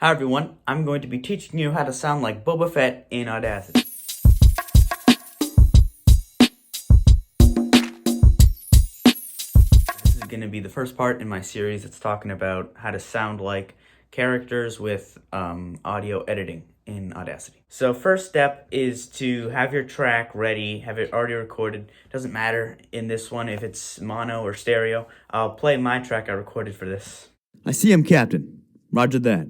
Hi everyone, I'm going to be teaching you how to sound like Boba Fett in Audacity. This is going to be the first part in my series that's talking about how to sound like characters with audio editing in Audacity. So first step is to have your track ready, have it already recorded. Doesn't matter in this one if it's mono or stereo. I'll play my track I recorded for this. I see him, Captain. Roger that.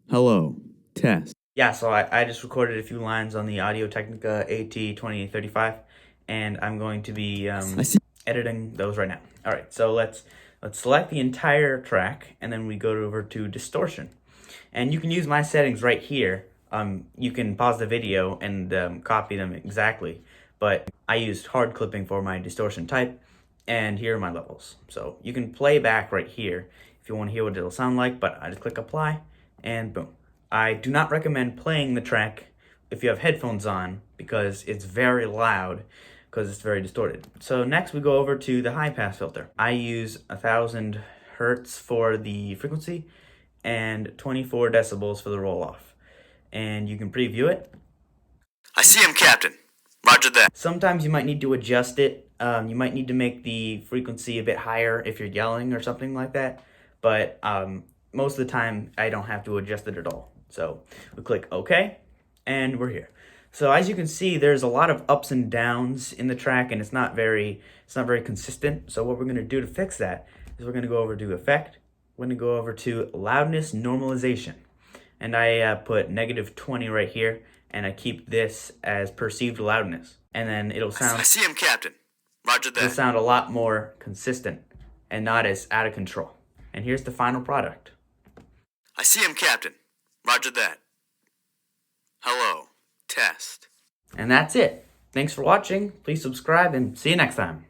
Hello. Test. Yeah, so I just recorded a few lines on the Audiotonic AT2035, and I'm going to be editing those right now. All right, so let's select the entire track, and then we go over to distortion. And you can use my settings right here. You can pause the video and copy them exactly, but I used hard clipping for my distortion type, and here are my levels. So you can play back right here if you want to hear what it'll sound like, but I just click apply, and boom. I do not recommend playing the track if you have headphones on because it's very loud because it's very distorted. So next we go over to the high pass filter. I use 1000 hertz for the frequency and 24 decibels for the roll off. And you can preview it. I see him, Captain. Roger that. Sometimes you might need to adjust it. You might need to make the frequency a bit higher if you're yelling or something like that. But most of the time I don't have to adjust it at all. So we click OK, and we're here. So as you can see, there's a lot of ups and downs in the track, and it's not very consistent. So what we're going to do to fix that is we're going to go over to Effect. We're going to go over to Loudness Normalization, and I put -20 right here, and I keep this as perceived loudness, and then it'll sound. I see him, Captain. Roger that. It'll sound a lot more consistent and not as out of control. And here's the final product. I see him, Captain. Roger that. Hello. Test. And that's it. Thanks for watching. Please subscribe and see you next time.